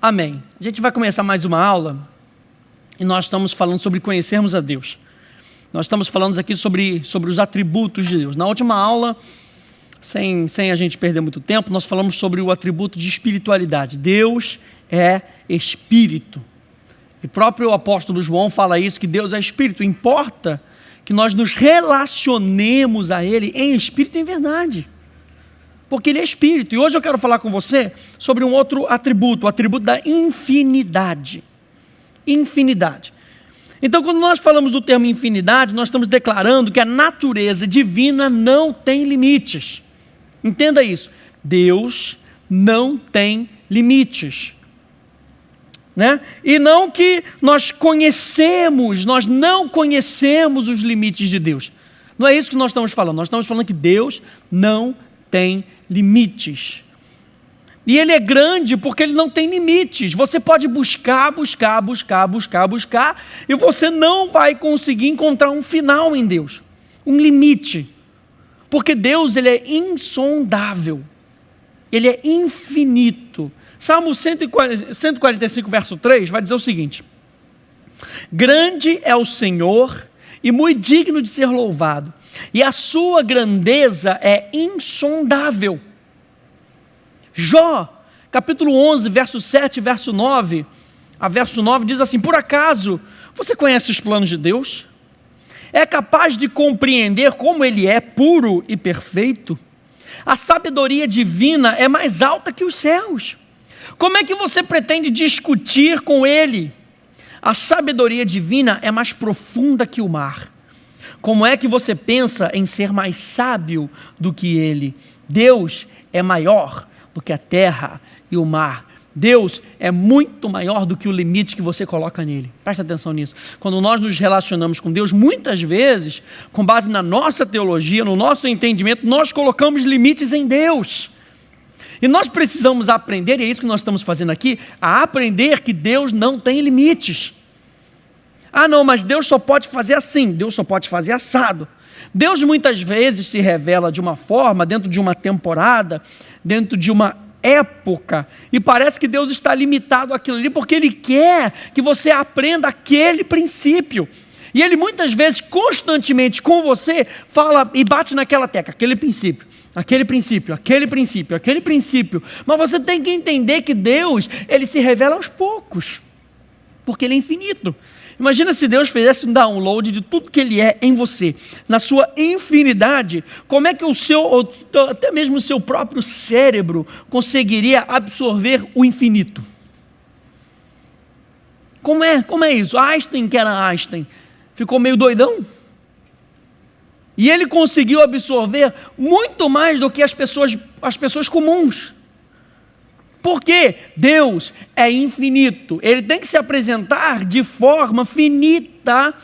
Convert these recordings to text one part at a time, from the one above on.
Amém. A gente vai começar mais uma aula e nós estamos falando sobre conhecermos a Deus. Nós estamos falando aqui sobre os atributos de Deus. Na última aula, sem a gente perder muito tempo, nós falamos sobre o atributo de espiritualidade. Deus é espírito. E o próprio apóstolo João fala isso, que Deus é espírito. Importa que nós nos relacionemos a Ele em espírito e em verdade. Porque Ele é espírito. E hoje eu quero falar com você sobre um outro atributo, o atributo da infinidade. Infinidade. Então, quando nós falamos do termo infinidade, nós estamos declarando que a natureza divina não tem limites. Entenda isso. Deus não tem limites. Né? E não que nós não conhecemos os limites de Deus. Não é isso que nós estamos falando. Nós estamos falando que Deus não tem limites. E Ele é grande porque Ele não tem limites. Você pode buscar, e você não vai conseguir encontrar um final em Deus, um limite. Porque Deus, Ele é insondável. Ele é infinito. Salmo 145, verso 3, vai dizer o seguinte: grande é o Senhor e muito digno de ser louvado, e a sua grandeza é insondável. Jó, capítulo 11, verso 7 e verso 9, a verso 9 diz assim: por acaso você conhece os planos de Deus? É capaz de compreender como Ele é puro e perfeito? A sabedoria divina é mais alta que os céus. Como é que você pretende discutir com Ele? A sabedoria divina é mais profunda que o mar. Como é que você pensa em ser mais sábio do que Ele? Deus é maior do que a terra e o mar. Deus é muito maior do que o limite que você coloca nele. Presta atenção nisso. Quando nós nos relacionamos com Deus, muitas vezes, com base na nossa teologia, no nosso entendimento, nós colocamos limites em Deus. E nós precisamos aprender, e é isso que nós estamos fazendo aqui, a aprender que Deus não tem limites. Ah não, mas Deus só pode fazer assim, Deus só pode fazer assado. Deus muitas vezes se revela de uma forma, dentro de uma temporada, dentro de uma época, e parece que Deus está limitado àquilo ali, porque Ele quer que você aprenda aquele princípio. E Ele muitas vezes, constantemente com você, fala e bate naquela tecla, aquele princípio, mas você tem que entender que Deus, Ele se revela aos poucos, porque Ele é infinito. Imagina se Deus fizesse um download de tudo que Ele é em você, na sua infinidade, como é que até mesmo o seu próprio cérebro conseguiria absorver o infinito? Como é isso? Einstein, que era Einstein, ficou meio doidão? E ele conseguiu absorver muito mais do que as pessoas comuns. Porque Deus é infinito. Ele tem que se apresentar de forma finita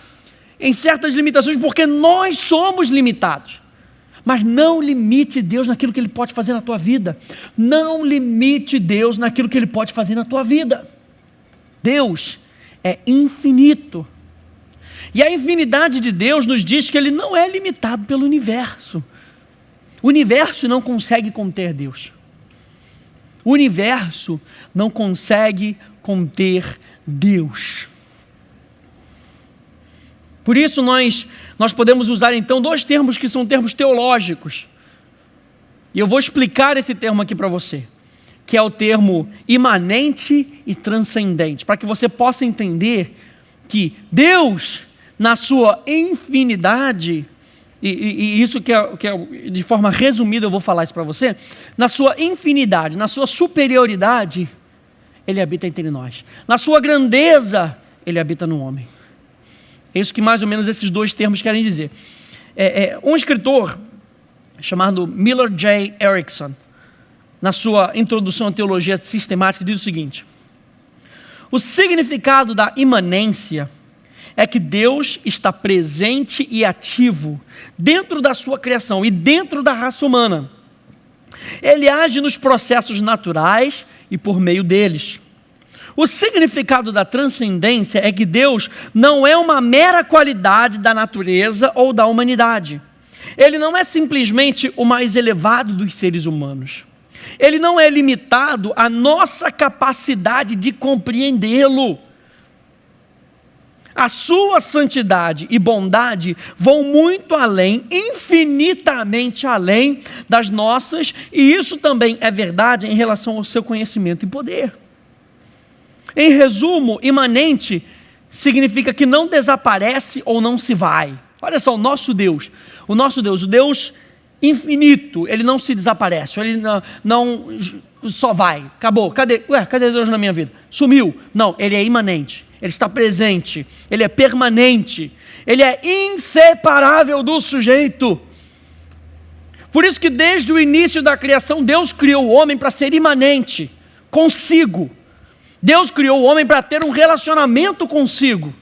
em certas limitações, porque nós somos limitados. Mas não limite Deus naquilo que Ele pode fazer na tua vida. Não limite Deus naquilo que Ele pode fazer na tua vida. Deus é infinito. E a infinidade de Deus nos diz que Ele não é limitado pelo universo. O universo não consegue conter Deus. O universo não consegue conter Deus. Por isso nós podemos usar então dois termos que são termos teológicos. E eu vou explicar esse termo aqui para você, que é o termo imanente e transcendente, para que você possa entender que Deus, na sua infinidade, e isso que é de forma resumida eu vou falar isso para você, na sua infinidade, na sua superioridade, Ele habita entre nós. Na sua grandeza, Ele habita no homem. É isso que mais ou menos esses dois termos querem dizer. Um escritor chamado Millard J. Erickson, na sua introdução à teologia sistemática, diz o seguinte: o significado da imanência é que Deus está presente e ativo dentro da sua criação e dentro da raça humana. Ele age nos processos naturais e por meio deles. O significado da transcendência é que Deus não é uma mera qualidade da natureza ou da humanidade. Ele não é simplesmente o mais elevado dos seres humanos. ele não é limitado à nossa capacidade de compreendê-lo. A sua santidade e bondade vão muito além, infinitamente além das nossas, e isso também é verdade em relação ao seu conhecimento e poder. Em resumo, imanente significa que não desaparece ou não se vai. Olha só, o Deus, o Deus infinito, ele não se desaparece, ele não só vai, acabou, cadê Deus na minha vida? Sumiu. Não, ele é imanente, ele está presente, ele é permanente, ele é inseparável do sujeito. Por isso que desde o início da criação, Deus criou o homem para ser imanente consigo. Deus criou o homem para ter um relacionamento consigo.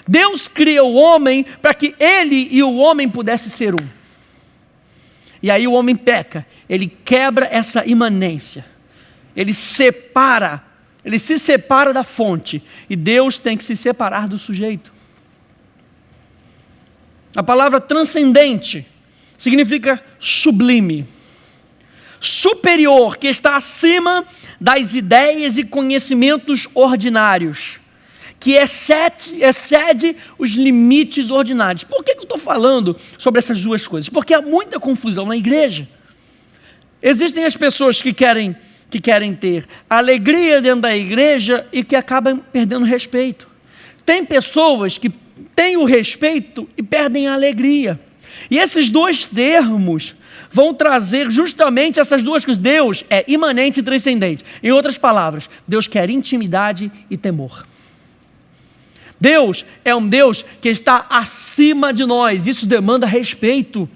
Deus criou o homem para que ele e o homem pudessem ser um. E aí o homem peca, ele quebra essa imanência, ele se separa da fonte, e Deus tem que se separar do sujeito. A palavra transcendente significa sublime, superior, que está acima das ideias e conhecimentos ordinários, que excede os limites ordinários. Por que eu estou falando sobre essas duas coisas? Porque há muita confusão na igreja. Existem as pessoas que querem ter alegria dentro da igreja e que acabam perdendo respeito. Tem pessoas que têm o respeito e perdem a alegria. E esses dois termos vão trazer justamente essas duas coisas. Deus é imanente e transcendente. Em outras palavras, Deus quer intimidade e temor. Deus é um Deus que está acima de nós, isso demanda respeito.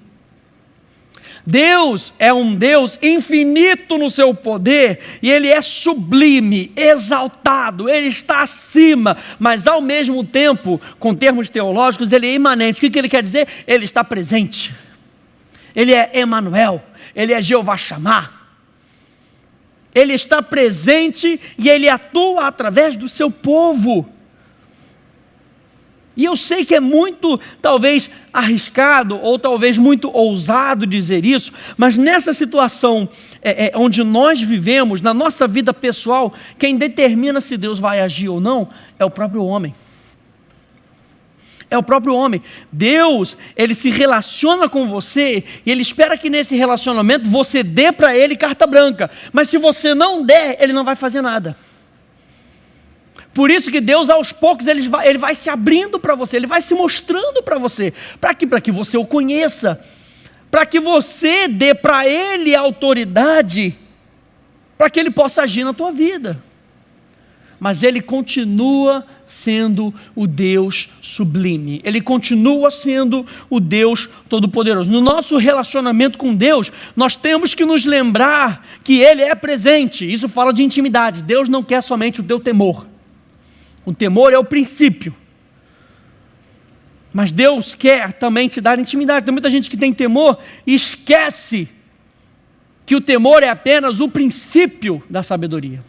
Deus é um Deus infinito no seu poder, e Ele é sublime, exaltado, Ele está acima, mas ao mesmo tempo, com termos teológicos, Ele é imanente. O que Ele quer dizer? Ele está presente, Ele é Emanuel, Ele é Jeová Shammah. Ele está presente e Ele atua através do seu povo. E eu sei que é muito, talvez, arriscado, ou talvez muito ousado dizer isso, mas nessa situação onde nós vivemos, na nossa vida pessoal, quem determina se Deus vai agir ou não, é o próprio homem. É o próprio homem. Deus, Ele se relaciona com você, e Ele espera que nesse relacionamento você dê para Ele carta branca, mas se você não der, Ele não vai fazer nada. Por isso que Deus, aos poucos, Ele vai se abrindo para você, Ele vai se mostrando para você. Para quê? Para que você o conheça, para que você dê para Ele autoridade, para que Ele possa agir na tua vida. Mas Ele continua sendo o Deus sublime, Ele continua sendo o Deus todo-poderoso. No nosso relacionamento com Deus, nós temos que nos lembrar que Ele é presente. Isso fala de intimidade. Deus não quer somente o teu temor. O temor é o princípio, mas Deus quer também te dar intimidade. Tem muita gente que tem temor e esquece que o temor é apenas o princípio da sabedoria,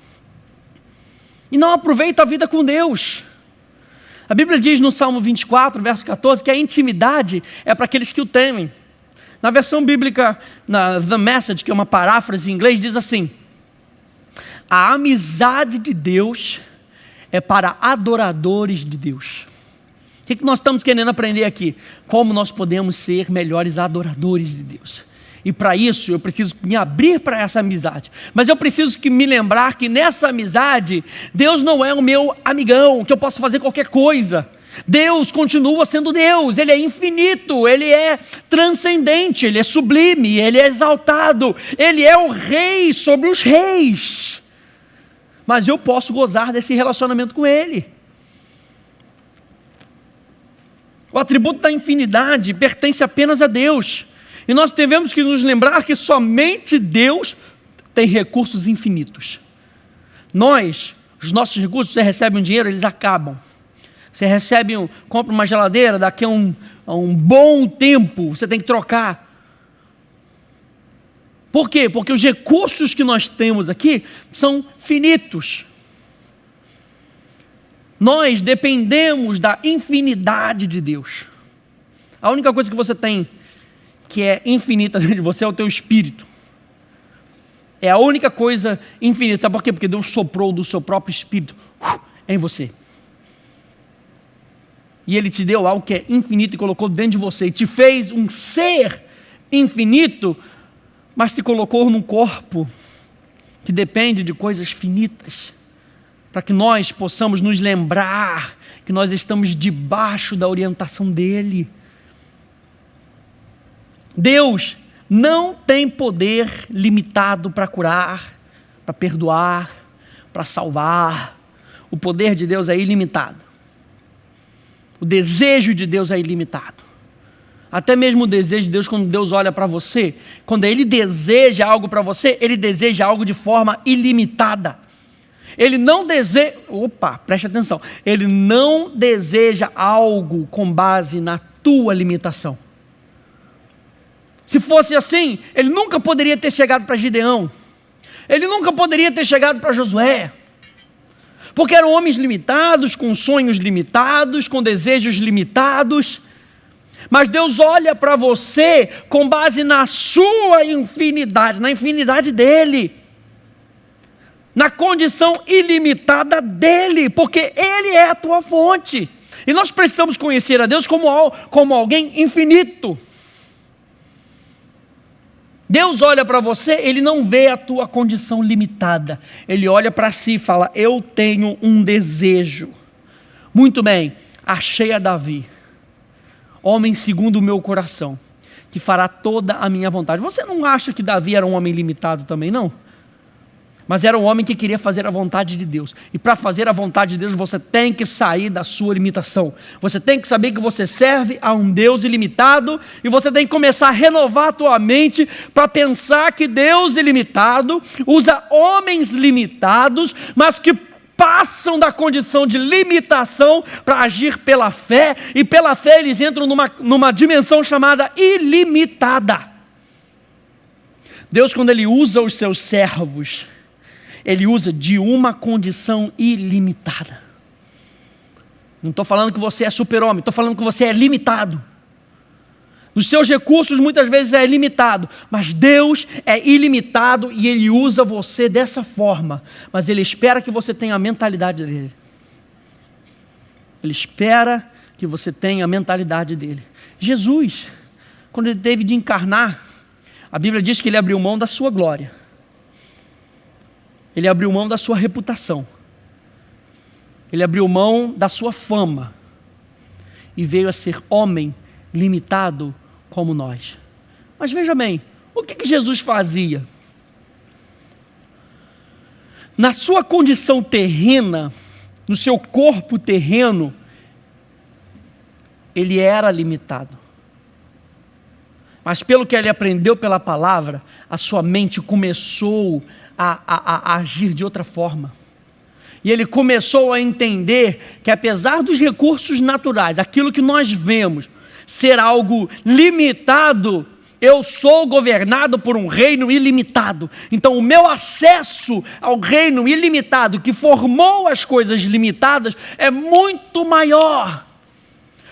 e não aproveita a vida com Deus. A Bíblia diz no Salmo 24, verso 14, que a intimidade é para aqueles que o temem. Na versão bíblica, na The Message, que é uma paráfrase em inglês, diz assim: a amizade de Deus é para adoradores de Deus. O que nós estamos querendo aprender aqui? Como nós podemos ser melhores adoradores de Deus. E para isso eu preciso me abrir para essa amizade. Mas eu preciso me lembrar que nessa amizade, Deus não é o meu amigão, que eu posso fazer qualquer coisa. Deus continua sendo Deus, Ele é infinito, Ele é transcendente, Ele é sublime, Ele é exaltado, Ele é o rei sobre os reis. Mas eu posso gozar desse relacionamento com Ele. O atributo da infinidade pertence apenas a Deus. E nós devemos que nos lembrar que somente Deus tem recursos infinitos. Nós, os nossos recursos, você recebe um dinheiro, eles acabam. Você compra uma geladeira, daqui a um bom tempo, você tem que trocar. Por quê? Porque os recursos que nós temos aqui são finitos. Nós dependemos da infinidade de Deus. A única coisa que você tem que é infinita dentro de você é o teu espírito. É a única coisa infinita. Sabe por quê? Porque Deus soprou do seu próprio Espírito em você. E Ele te deu algo que é infinito e colocou dentro de você. E te fez um ser infinito, mas te colocou num corpo que depende de coisas finitas. Para que nós possamos nos lembrar que nós estamos debaixo da orientação dEle. Deus não tem poder limitado para curar, para perdoar, para salvar. O poder de Deus é ilimitado. O desejo de Deus é ilimitado. Até mesmo o desejo de Deus, quando Deus olha para você, quando Ele deseja algo para você, Ele deseja algo de forma ilimitada. Ele não deseja... preste atenção. Ele não deseja algo com base na tua limitação. Se fosse assim, Ele nunca poderia ter chegado para Gideão. Ele nunca poderia ter chegado para Josué. Porque eram homens limitados, com sonhos limitados, com desejos limitados. Mas Deus olha para você com base na sua infinidade, na infinidade dEle. Na condição ilimitada dEle, porque Ele é a tua fonte. E nós precisamos conhecer a Deus como alguém infinito. Deus olha para você, Ele não vê a tua condição limitada. Ele olha para si e fala, eu tenho um desejo. Muito bem, achei a Davi, homem segundo o meu coração, que fará toda a minha vontade. Você não acha que Davi era um homem limitado também, não? Mas era um homem que queria fazer a vontade de Deus. E para fazer a vontade de Deus, você tem que sair da sua limitação. Você tem que saber que você serve a um Deus ilimitado. E você tem que começar a renovar a tua mente para pensar que Deus ilimitado usa homens limitados, mas que passam da condição de limitação para agir pela fé. E pela fé eles entram numa dimensão chamada ilimitada. Deus, quando Ele usa os seus servos, Ele usa de uma condição ilimitada. Não estou falando que você é super-homem, estou falando que você é limitado. Os seus recursos muitas vezes é limitado, mas Deus é ilimitado e Ele usa você dessa forma. Mas Ele espera que você tenha a mentalidade dEle. Ele espera que você tenha a mentalidade dEle. Jesus, quando Ele teve de encarnar, a Bíblia diz que Ele abriu mão da sua glória. Ele abriu mão da sua reputação. Ele abriu mão da sua fama. E veio a ser homem limitado como nós. Mas veja bem, o que Jesus fazia? Na sua condição terrena, no seu corpo terreno, Ele era limitado. Mas pelo que ele aprendeu pela palavra, a sua mente começou a agir de outra forma. E ele começou a entender que apesar dos recursos naturais, aquilo que nós vemos ser algo limitado, eu sou governado por um reino ilimitado. Então o meu acesso ao reino ilimitado, que formou as coisas limitadas, é muito maior.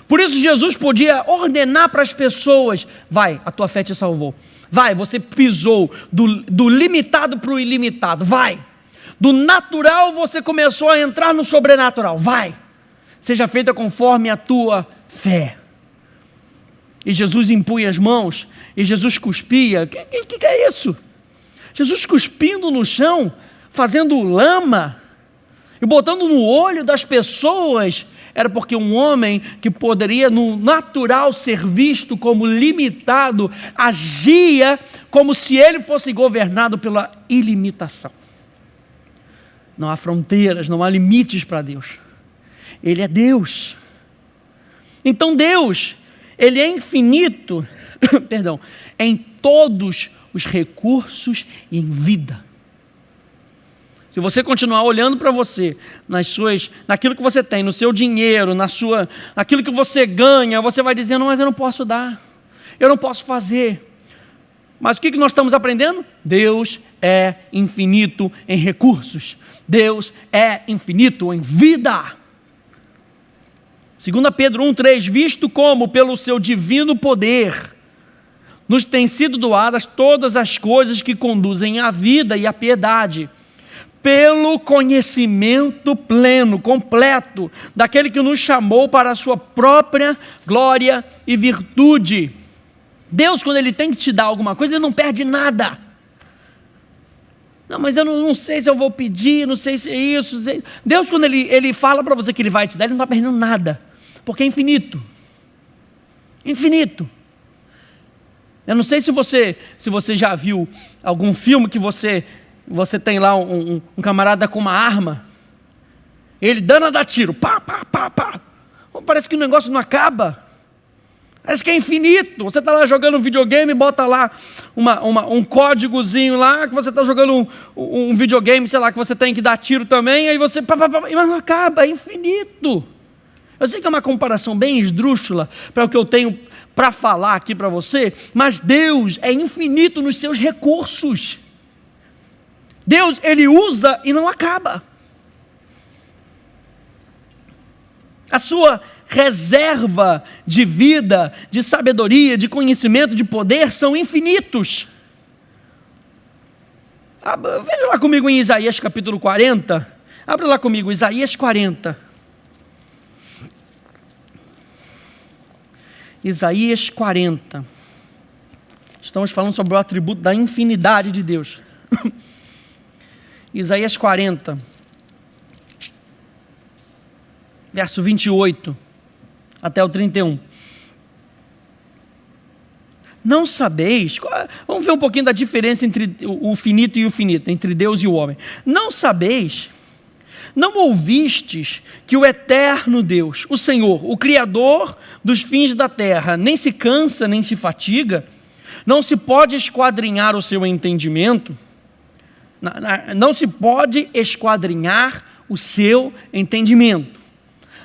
Por isso Jesus podia ordenar para as pessoas, vai, a tua fé te salvou. Vai, você pisou do limitado para o ilimitado, vai. Do natural você começou a entrar no sobrenatural, vai. Seja feita conforme a tua fé. E Jesus impunha as mãos, e Jesus cuspia. Que é isso? Jesus cuspindo no chão, fazendo lama, e botando no olho das pessoas. Era porque um homem que poderia no natural ser visto como limitado, agia como se ele fosse governado pela ilimitação. Não há fronteiras, não há limites para Deus. Ele é Deus. Então Deus, Ele é infinito, em todos os recursos e em vida. Se você continuar olhando para você, naquilo que você tem, no seu dinheiro, naquilo que você ganha, você vai dizendo, mas eu não posso dar, eu não posso fazer. Mas o que nós estamos aprendendo? Deus é infinito em recursos. Deus é infinito em vida. 2 Pedro 1,3, visto como pelo seu divino poder, nos têm sido doadas todas as coisas que conduzem à vida e à piedade, pelo conhecimento pleno, completo, daquele que nos chamou para a sua própria glória e virtude. Deus, quando Ele tem que te dar alguma coisa, Ele não perde nada. Não, mas eu não sei se eu vou pedir, não sei se é isso. Deus, quando Ele fala para você que Ele vai te dar, Ele não está perdendo nada, porque é infinito. Infinito. Eu não sei se você já viu algum filme que você tem lá um camarada com uma arma, ele dando a dar tiro, pá, pá, pá, pá. Parece que o negócio não acaba, parece que é infinito. Você está lá jogando um videogame, bota lá um códigozinho lá, que você está jogando um videogame, sei lá, que você tem que dar tiro também, aí você, pá, pá, pá, mas não acaba, é infinito. Eu sei que é uma comparação bem esdrúxula para o que eu tenho para falar aqui para você, mas Deus é infinito nos seus recursos. Deus, Ele usa e não acaba. A sua reserva de vida, de sabedoria, de conhecimento, de poder são infinitos. Veja lá comigo em Isaías capítulo 40. Abra lá comigo, Isaías 40. Isaías 40. Estamos falando sobre o atributo da infinidade de Deus. Isaías 40, verso 28 até o 31. Não sabeis, vamos ver um pouquinho da diferença entre o finito e o finito, entre Deus e o homem. Não sabeis, não ouvistes que o eterno Deus, o Senhor, o Criador dos fins da terra, nem se cansa, nem se fatiga, não se pode esquadrinhar o seu entendimento? Não se pode esquadrinhar o seu entendimento.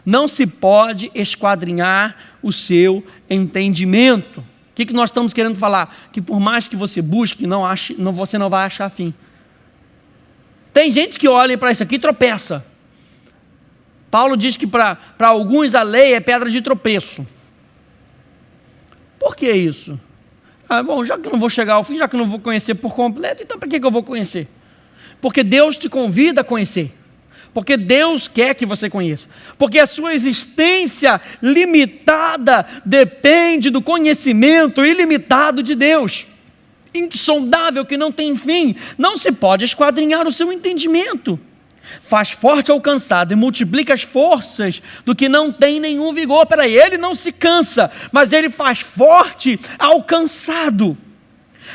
Não se pode esquadrinhar o seu entendimento. O que nós estamos querendo falar? Que por mais que você busque, você não vai achar fim. Tem gente que olha para isso aqui e tropeça. Paulo diz que para alguns a lei é pedra de tropeço. Por que isso? Bom, já que eu não vou chegar ao fim, já que eu não vou conhecer por completo, então para que eu vou conhecer? Porque Deus te convida a conhecer. Porque Deus quer que você conheça. Porque a sua existência limitada depende do conhecimento ilimitado de Deus. Insondável, que não tem fim. Não se pode esquadrinhar o seu entendimento. Faz forte ao cansado e multiplica as forças do que não tem nenhum vigor. Peraí, Ele não se cansa, mas Ele faz forte ao cansado.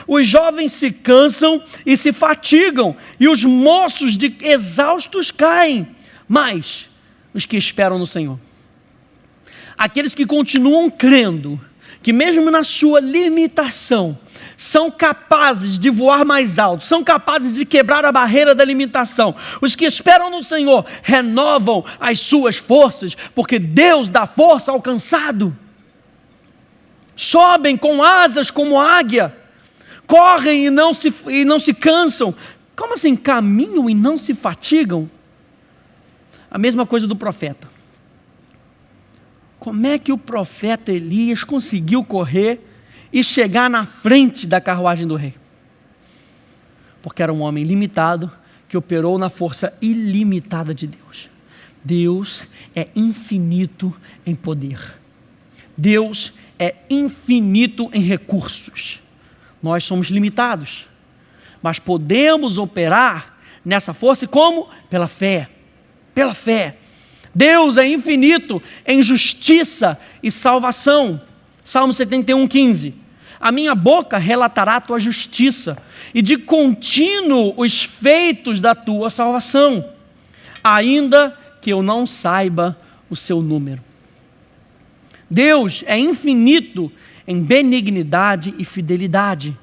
Os jovens se cansam e se fatigam, e os moços exaustos caem, mas os que esperam no Senhor, aqueles que continuam crendo, que mesmo na sua limitação, são capazes de voar mais alto, são capazes de quebrar a barreira da limitação. Os que esperam no Senhor renovam as suas forças, porque Deus dá força ao cansado. Sobem com asas como águia, correm e não se cansam. Como assim? Caminham e não se fatigam? A mesma coisa do profeta. Como é que o profeta Elias conseguiu correr e chegar na frente da carruagem do rei? Porque era um homem limitado que operou na força ilimitada de Deus. Deus é infinito em poder. Deus é infinito em recursos. Nós somos limitados, mas podemos operar nessa força como? Pela fé. Pela fé. Deus é infinito em justiça e salvação. Salmo 71, 15. A minha boca relatará a tua justiça, e de contínuo os feitos da tua salvação, ainda que eu não saiba o seu número. Deus é infinito em benignidade e fidelidade.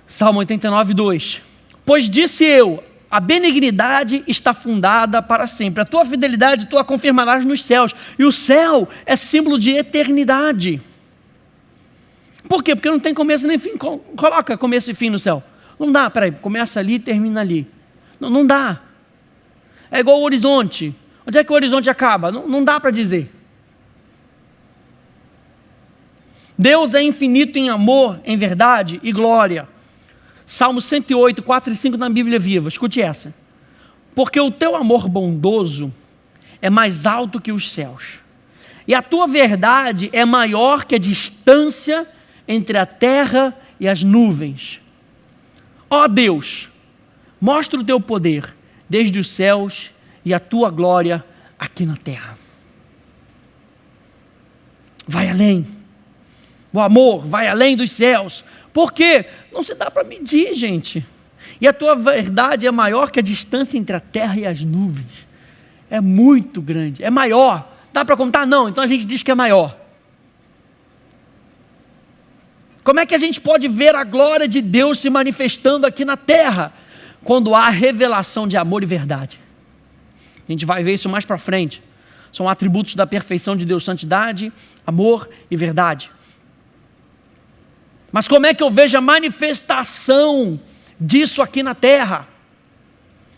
Salmo 89, 2. Pois disse eu, a benignidade está fundada para sempre. A tua fidelidade tu a confirmarás nos céus. E o céu é símbolo de eternidade. Por quê? Porque não tem começo nem fim. Coloca começo e fim no céu. Não dá, peraí, começa ali e termina ali. Não dá. É igual o horizonte. Onde é que o horizonte acaba? Não dá para dizer. Deus é infinito em amor, em verdade e glória. Salmo 108, 4 e 5 na Bíblia Viva, escute essa. Porque o teu amor bondoso é mais alto que os céus, e a tua verdade é maior que a distância entre a terra e as nuvens. Ó Deus, mostra o teu poder desde os céus e a tua glória aqui na terra. Vai além. O amor vai além dos céus. Por quê? Não se dá para medir, gente. E a tua verdade é maior que a distância entre a terra e as nuvens. É muito grande, é maior. Dá para contar? Não, então a gente diz que é maior. Como é que a gente pode ver a glória de Deus se manifestando aqui na terra? Quando há revelação de amor e verdade. A gente vai ver isso mais para frente. São atributos da perfeição de Deus: santidade, amor e verdade. Mas como é que eu vejo a manifestação disso aqui na terra?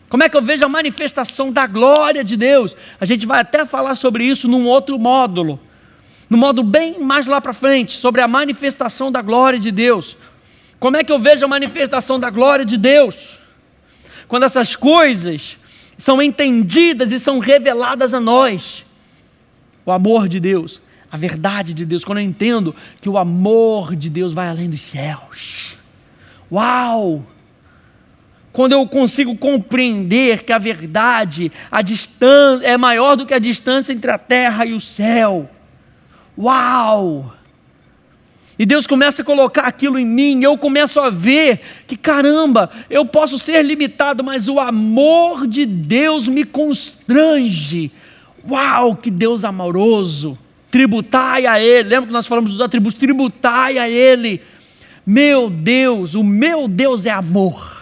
Como é que eu vejo a manifestação da glória de Deus? A gente vai até falar sobre isso num outro módulo, no módulo bem mais lá para frente, sobre a manifestação da glória de Deus. Como é que eu vejo a manifestação da glória de Deus? Quando essas coisas são entendidas e são reveladas a nós. O amor de Deus, a verdade de Deus, quando eu entendo que o amor de Deus vai além dos céus. Uau! Quando eu consigo compreender que a verdade, a distância é maior do que a distância entre a terra e o céu. Uau! E Deus começa a colocar aquilo em mim, eu começo a ver que, caramba, eu posso ser limitado, mas o amor de Deus me constrange. Uau, que Deus amoroso! Tributai a Ele. Lembra que nós falamos dos atributos? Tributai a Ele. Meu Deus, o meu Deus é amor.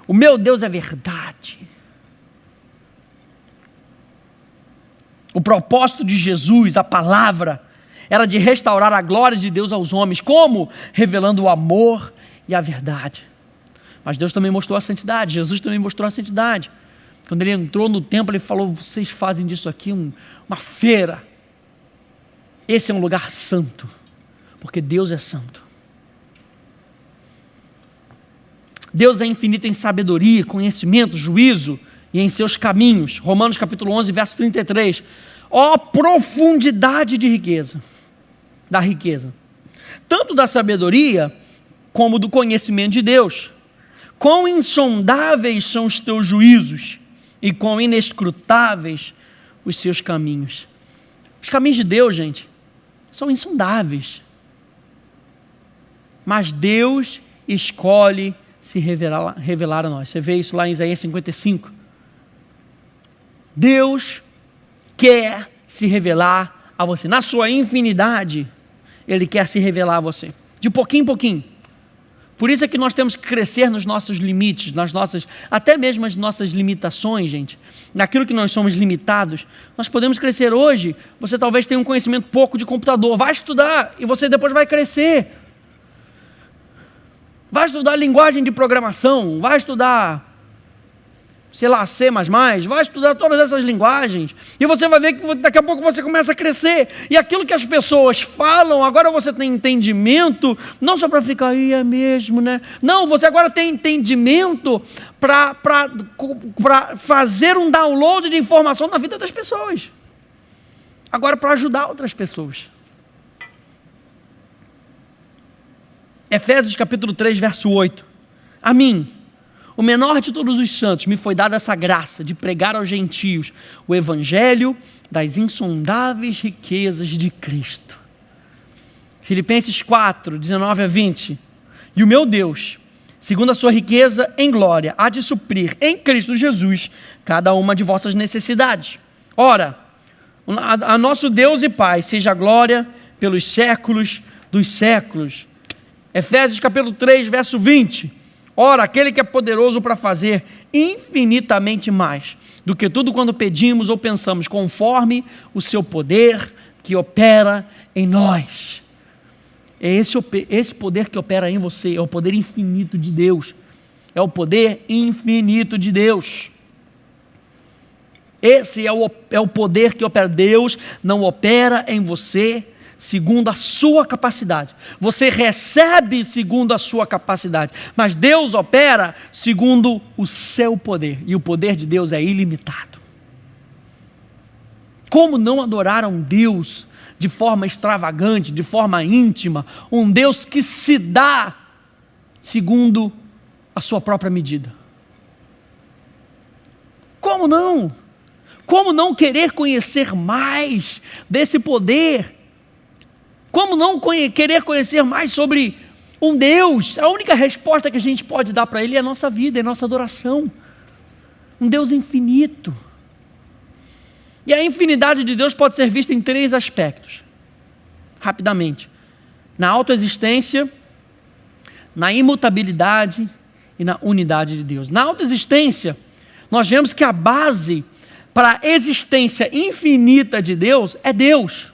O meu Deus é verdade. O propósito de Jesus, a palavra, era de restaurar a glória de Deus aos homens. Como? Revelando o amor e a verdade. Mas Deus também mostrou a santidade. Jesus também mostrou a santidade. Quando ele entrou no templo, ele falou: vocês fazem disso aqui uma feira. Esse é um lugar santo, porque Deus é santo. Deus é infinito em sabedoria, conhecimento, juízo e em seus caminhos. Romanos capítulo 11, verso 33. Ó profundidade de riqueza, da riqueza, tanto da sabedoria como do conhecimento de Deus. Quão insondáveis são os teus juízos e quão inescrutáveis os seus caminhos. Os caminhos de Deus, gente, são insondáveis. Mas Deus escolhe se revelar a nós. Você vê isso lá em Isaías 55. Deus quer se revelar a você. Na sua infinidade, Ele quer se revelar a você. De pouquinho em pouquinho. Por isso é que nós temos que crescer nos nossos limites, até mesmo as nossas limitações, gente. Naquilo que nós somos limitados, nós podemos crescer hoje. Você talvez tenha um conhecimento pouco de computador. Vai estudar e você depois vai crescer. Vai estudar linguagem de programação, vai estudar, sei lá, C++, vai estudar todas essas linguagens, e você vai ver que daqui a pouco você começa a crescer, e aquilo que as pessoas falam, agora você tem entendimento, não só para ficar, aí é mesmo, né? Não, você agora tem entendimento para fazer um download de informação na vida das pessoas, agora para ajudar outras pessoas. Efésios capítulo 3, verso 8. A mim, o menor de todos os santos, me foi dada essa graça de pregar aos gentios o evangelho das insondáveis riquezas de Cristo. Filipenses 4, 19 a 20. E o meu Deus, segundo a sua riqueza em glória, há de suprir em Cristo Jesus cada uma de vossas necessidades. Ora, a nosso Deus e Pai seja a glória pelos séculos dos séculos. Efésios capítulo 3, verso 20. Ora, aquele que é poderoso para fazer infinitamente mais do que tudo quando pedimos ou pensamos, conforme o seu poder que opera em nós. É esse poder que opera em você, é o poder infinito de Deus. É o poder infinito de Deus. Esse é o poder que opera. Deus não opera em você segundo a sua capacidade. Você recebe segundo a sua capacidade. Mas Deus opera segundo o seu poder. E o poder de Deus é ilimitado. Como não adorar um Deus de forma extravagante, de forma íntima? Um Deus que se dá segundo a sua própria medida. Como não? Como não querer conhecer mais desse poder? Como não querer conhecer mais sobre um Deus? A única resposta que a gente pode dar para Ele é a nossa vida, é a nossa adoração. Um Deus infinito. E a infinidade de Deus pode ser vista em 3 aspectos. Rapidamente. Na autoexistência, na imutabilidade e na unidade de Deus. Na autoexistência, nós vemos que a base para a existência infinita de Deus é Deus.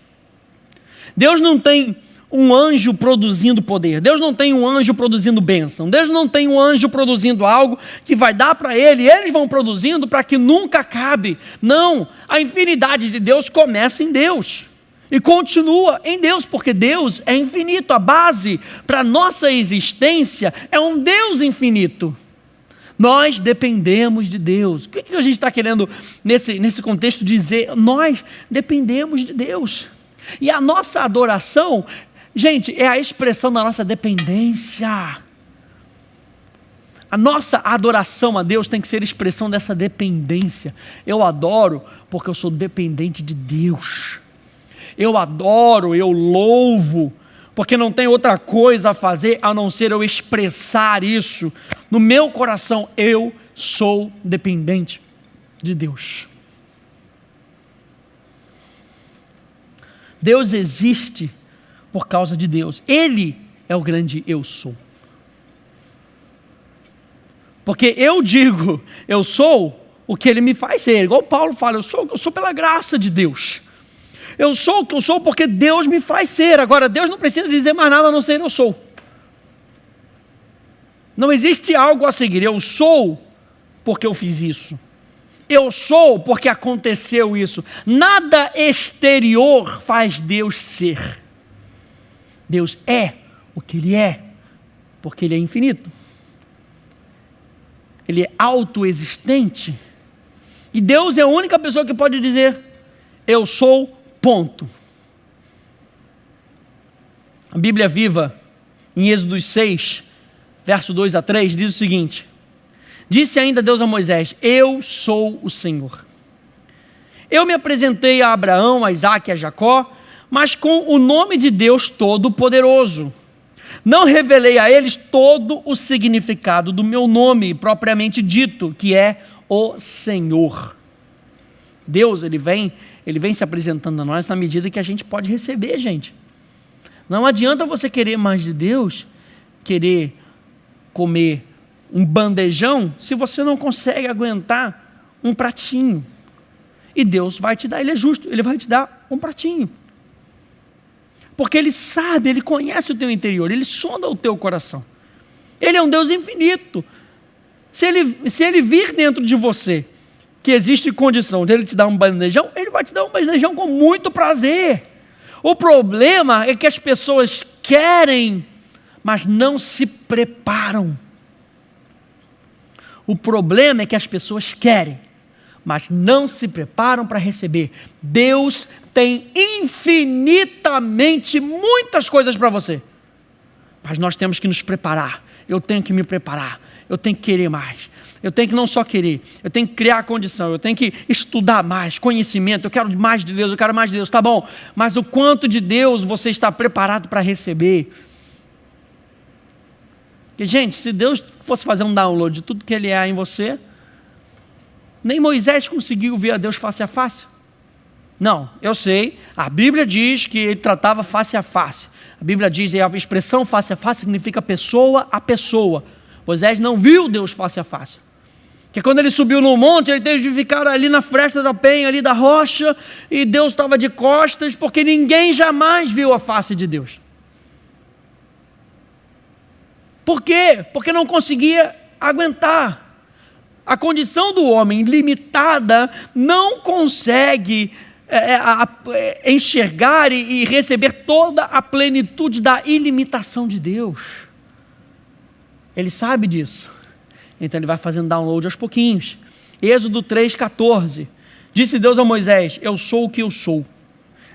Deus não tem um anjo produzindo poder. Deus não tem um anjo produzindo bênção. Deus não tem um anjo produzindo algo que vai dar para ele. Eles vão produzindo para que nunca acabe. Não, a infinidade de Deus começa em Deus. E continua em Deus, porque Deus é infinito. A base para a nossa existência é um Deus infinito. Nós dependemos de Deus. O que a gente está querendo nesse contexto dizer? Nós dependemos de Deus. E a nossa adoração, gente, é a expressão da nossa dependência. A nossa adoração a Deus tem que ser expressão dessa dependência. Eu adoro porque eu sou dependente de Deus. Eu adoro, eu louvo, porque não tem outra coisa a fazer a não ser eu expressar isso. No meu coração, eu sou dependente de Deus. Deus existe por causa de Deus. Ele é o grande eu sou. Porque eu digo, eu sou o que Ele me faz ser. Igual Paulo fala, eu sou pela graça de Deus. Eu sou o que eu sou porque Deus me faz ser. Agora, Deus não precisa dizer mais nada a não ser eu sou. Não existe algo a seguir. Eu sou porque eu fiz isso. Eu sou porque aconteceu isso. Nada exterior faz Deus ser. Deus é o que Ele é, porque Ele é infinito. Ele é autoexistente. E Deus é a única pessoa que pode dizer, eu sou, ponto. A Bíblia Viva, em Êxodo 6, verso 2 a 3, diz o seguinte: disse ainda Deus a Moisés, eu sou o Senhor. Eu me apresentei a Abraão, a Isaque e a Jacó, mas com o nome de Deus Todo-Poderoso. Não revelei a eles todo o significado do meu nome, propriamente dito, que é o Senhor. Deus, Ele vem se apresentando a nós na medida que a gente pode receber, gente. Não adianta você querer mais de Deus, querer comer um bandejão, se você não consegue aguentar um pratinho. E Deus vai te dar, Ele é justo, Ele vai te dar um pratinho. Porque Ele sabe, Ele conhece o teu interior, Ele sonda o teu coração. Ele é um Deus infinito. Se ele vir dentro de você, que existe condição de Ele te dar um bandejão, Ele vai te dar um bandejão com muito prazer. O problema é que as pessoas querem, mas não se preparam. O problema é que as pessoas querem, mas não se preparam para receber. Deus tem infinitamente muitas coisas para você, mas nós temos que nos preparar. Eu tenho que me preparar, eu tenho que querer mais. Eu tenho que não só querer, eu tenho que criar a condição, eu tenho que estudar mais, conhecimento, eu quero mais de Deus, eu quero mais de Deus, tá bom, mas o quanto de Deus você está preparado para receber? Porque, gente, se Deus fosse fazer um download de tudo que Ele é em você, nem Moisés conseguiu ver a Deus face a face. Não, eu sei, a Bíblia diz que Ele tratava face a face. A Bíblia diz que a expressão face a face significa pessoa a pessoa. Moisés não viu Deus face a face. Que quando ele subiu no monte, ele teve de ficar ali na fresta da penha, ali da rocha, e Deus estava de costas, porque ninguém jamais viu a face de Deus. Por quê? Porque não conseguia aguentar. A condição do homem limitada não consegue enxergar e receber toda a plenitude da ilimitação de Deus. Ele sabe disso. Então ele vai fazendo download aos pouquinhos. Êxodo 3,14. Disse Deus a Moisés: eu sou o que eu sou.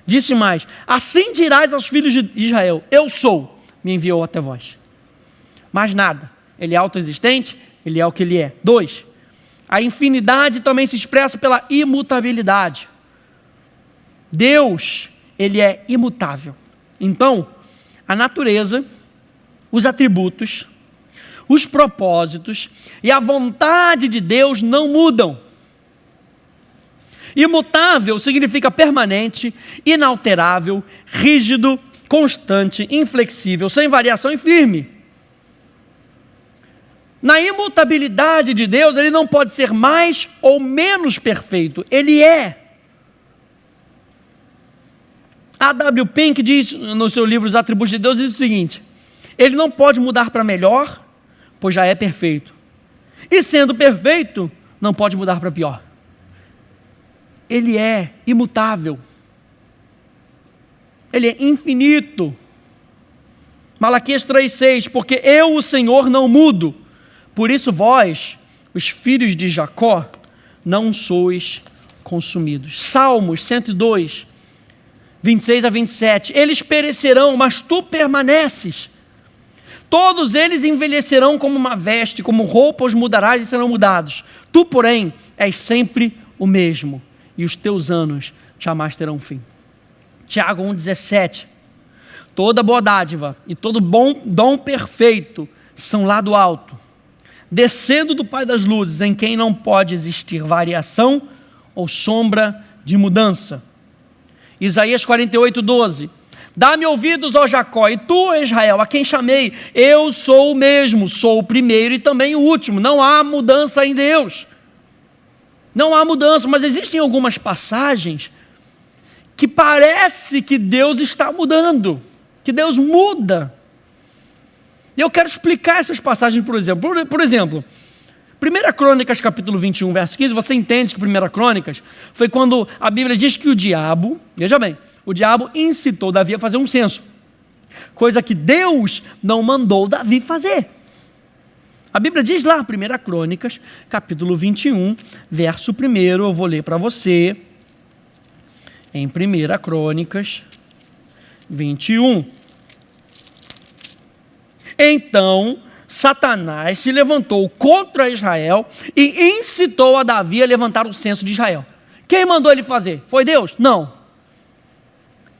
Disse mais: assim dirás aos filhos de Israel: eu sou, me enviou até vós. Mais nada. Ele é autoexistente, ele é o que ele é. 2. A infinidade também se expressa pela imutabilidade. Deus, ele é imutável. Então, a natureza, os atributos, os propósitos e a vontade de Deus não mudam. Imutável significa permanente, inalterável, rígido, constante, inflexível, sem variação e firme. Na imutabilidade de Deus, ele não pode ser mais ou menos perfeito, ele é. A W. Pink diz no seu livro Os Atributos de Deus, diz o seguinte: ele não pode mudar para melhor, pois já é perfeito. E sendo perfeito, não pode mudar para pior. Ele é imutável. Ele é infinito. Malaquias 3,6: porque eu, o Senhor, não mudo. Por isso vós, os filhos de Jacó, não sois consumidos. Salmos 102, 26 a 27. Eles perecerão, mas tu permaneces. Todos eles envelhecerão como uma veste, como roupa os mudarás e serão mudados. Tu, porém, és sempre o mesmo, e os teus anos jamais terão fim. Tiago 1,17. Toda boa dádiva e todo bom dom perfeito são lá do alto, descendo do Pai das luzes, em quem não pode existir variação ou sombra de mudança. Isaías 48,12. Dá-me ouvidos, ó Jacó, e tu, Israel, a quem chamei, eu sou o mesmo, sou o primeiro e também o último. Não há mudança em Deus. Não há mudança, mas existem algumas passagens que parece que Deus está mudando, que Deus muda. E eu quero explicar essas passagens, por exemplo, 1 Crônicas capítulo 21, verso 15, você entende que 1 Crônicas foi quando a Bíblia diz que o diabo, veja bem, o diabo incitou Davi a fazer um censo, coisa que Deus não mandou Davi fazer. A Bíblia diz lá, 1 Crônicas, capítulo 21, verso 1, eu vou ler para você, em 1 Crônicas 21. Então, Satanás se levantou contra Israel e incitou a Davi a levantar o censo de Israel. Quem mandou ele fazer? Foi Deus? Não.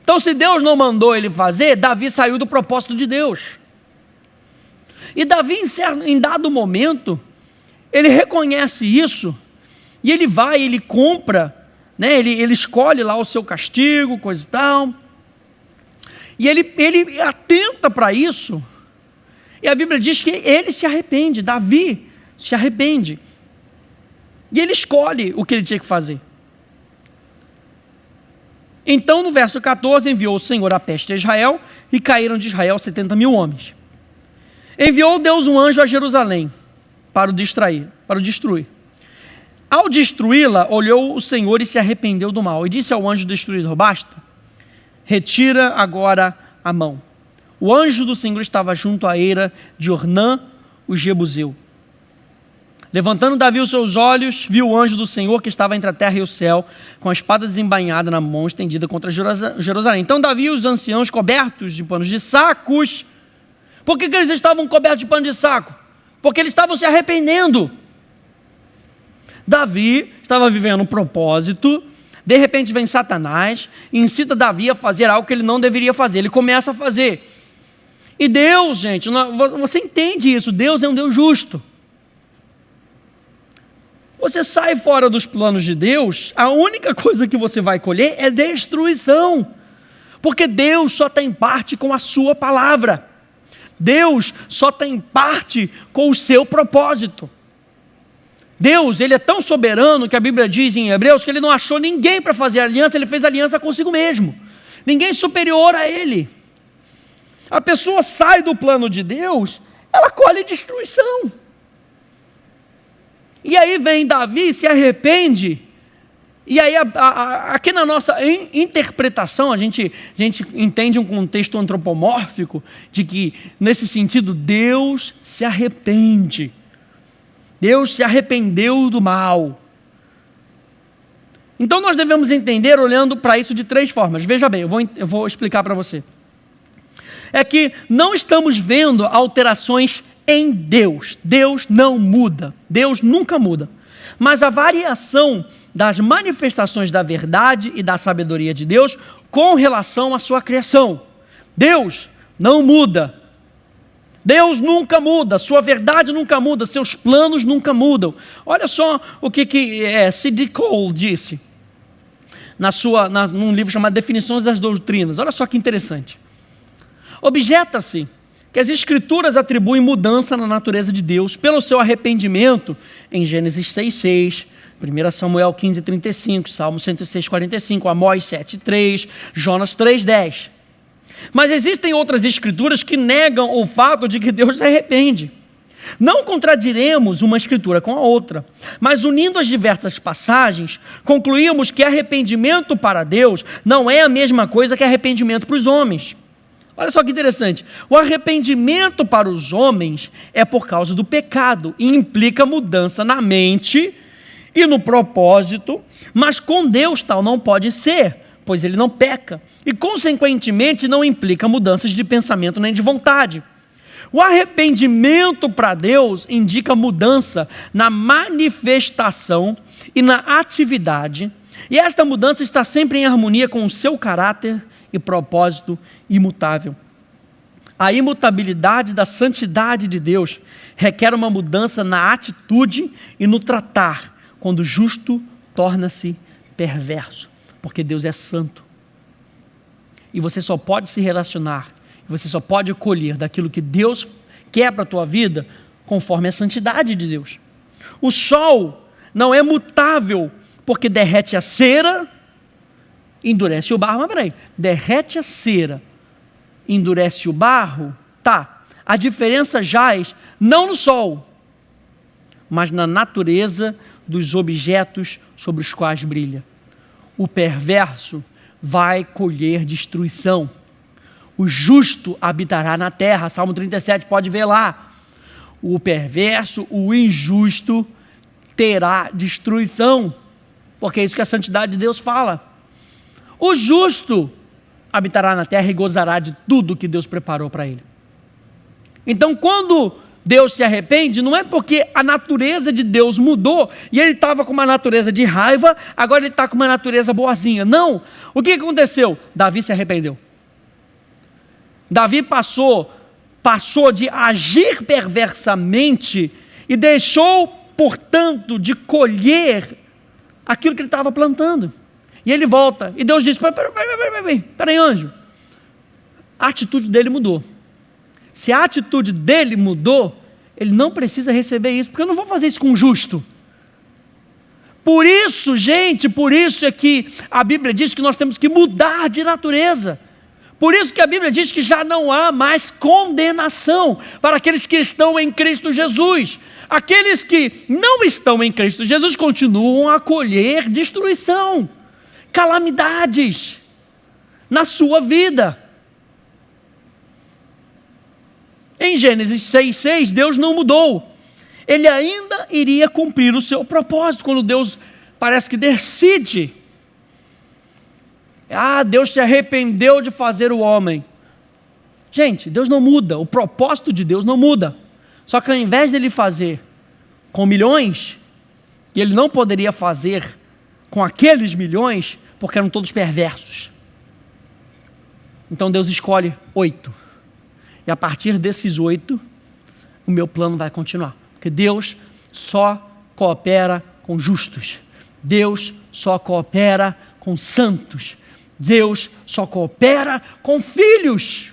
Então, se Deus não mandou ele fazer, Davi saiu do propósito de Deus. E Davi, em dado momento, ele reconhece isso, e ele vai, ele compra, né, ele escolhe lá o seu castigo, coisa e tal, e ele atenta para isso, e a Bíblia diz que ele se arrepende, Davi se arrepende, e ele escolhe o que ele tinha que fazer. Então, no verso 14, enviou o Senhor a peste a Israel, e caíram de Israel 70.000 homens. Enviou Deus um anjo a Jerusalém para o destruir. Ao destruí-la, olhou o Senhor e se arrependeu do mal, e disse ao anjo destruidor: basta, retira agora a mão. O anjo do Senhor estava junto à eira de Ornã, o Jebuseu. Levantando Davi os seus olhos, viu o anjo do Senhor que estava entre a terra e o céu, com a espada desembainhada na mão, estendida contra Jerusalém. Então Davi e os anciãos, cobertos de panos de sacos. Por que eles estavam cobertos de pano de saco? Porque eles estavam se arrependendo. Davi estava vivendo um propósito, de repente vem Satanás, e incita Davi a fazer algo que ele não deveria fazer, ele começa a fazer. E Deus, gente, você entende isso, Deus é um Deus justo. Você sai fora dos planos de Deus, a única coisa que você vai colher é destruição, porque Deus só tem parte com a sua palavra. Deus só tem parte com o seu propósito. Deus, ele é tão soberano que a Bíblia diz em Hebreus que ele não achou ninguém para fazer aliança, ele fez aliança consigo mesmo. Ninguém superior a ele. A pessoa sai do plano de Deus, ela colhe destruição. E aí vem Davi, se arrepende, E aí, aqui na nossa interpretação, a gente entende um contexto antropomórfico de que, nesse sentido, Deus se arrepende. Deus se arrependeu do mal. Então, nós devemos entender olhando para isso de 3 formas. Veja bem, eu vou explicar para você. É que não estamos vendo alterações em Deus. Deus não muda. Deus nunca muda. Mas a variação das manifestações da verdade e da sabedoria de Deus com relação à sua criação. Deus não muda. Deus nunca muda, sua verdade nunca muda, seus planos nunca mudam. Olha só o que C.D. Cole disse num livro chamado Definições das Doutrinas. Olha só que interessante. Objeta-se que as Escrituras atribuem mudança na natureza de Deus pelo seu arrependimento em Gênesis 6:6, 1 Samuel 15:35, Salmo 106:45, Amós 7:3, Jonas 3:10. Mas existem outras escrituras que negam o fato de que Deus se arrepende. Não contradiremos uma escritura com a outra, mas unindo as diversas passagens, concluímos que arrependimento para Deus não é a mesma coisa que arrependimento para os homens. Olha só que interessante, o arrependimento para os homens é por causa do pecado e implica mudança na mente e no propósito, mas com Deus tal não pode ser, pois ele não peca e consequentemente não implica mudanças de pensamento nem de vontade. O arrependimento para Deus indica mudança na manifestação e na atividade, e esta mudança está sempre em harmonia com o seu caráter e propósito imutável. A imutabilidade da santidade de Deus requer uma mudança na atitude e no tratar, quando o justo torna-se perverso, porque Deus é santo. E você só pode se relacionar, você só pode colher daquilo que Deus quer para a tua vida, conforme a santidade de Deus. O sol não é mutável, porque derrete a cera, endurece o barro. Mas peraí, derrete a cera, endurece o barro? Tá, a diferença jaz não no sol, mas na natureza dos objetos sobre os quais brilha. O perverso vai colher destruição. O justo habitará na terra. Salmo 37, pode ver lá. O perverso, o injusto, terá destruição. Porque é isso que a santidade de Deus fala. O justo habitará na terra e gozará de tudo que Deus preparou para ele. Então, quando Deus se arrepende, não é porque a natureza de Deus mudou e ele estava com uma natureza de raiva, agora ele está com uma natureza boazinha. Não. O que aconteceu? Davi se arrependeu. Davi passou de agir perversamente e deixou, portanto, de colher aquilo que ele estava plantando. E ele volta, e Deus diz: peraí, anjo, a atitude dele mudou. Se a atitude dele mudou, ele não precisa receber isso, porque eu não vou fazer isso com o justo. Por isso, gente, por isso é que a Bíblia diz que nós temos que mudar de natureza. Por isso que a Bíblia diz que já não há mais condenação para aqueles que estão em Cristo Jesus. Aqueles que não estão em Cristo Jesus continuam a colher destruição, calamidades na sua vida. Em Gênesis 6:6, Deus não mudou. Ele ainda iria cumprir o seu propósito. Quando Deus parece que decide, Deus se arrependeu de fazer o homem. Gente, Deus não muda, o propósito de Deus não muda. Só que ao invés dele fazer com milhões, e ele não poderia fazer com aqueles milhões, porque eram todos perversos. Então Deus escolhe 8. E a partir desses 8, o meu plano vai continuar. Porque Deus só coopera com justos. Deus só coopera com santos. Deus só coopera com filhos.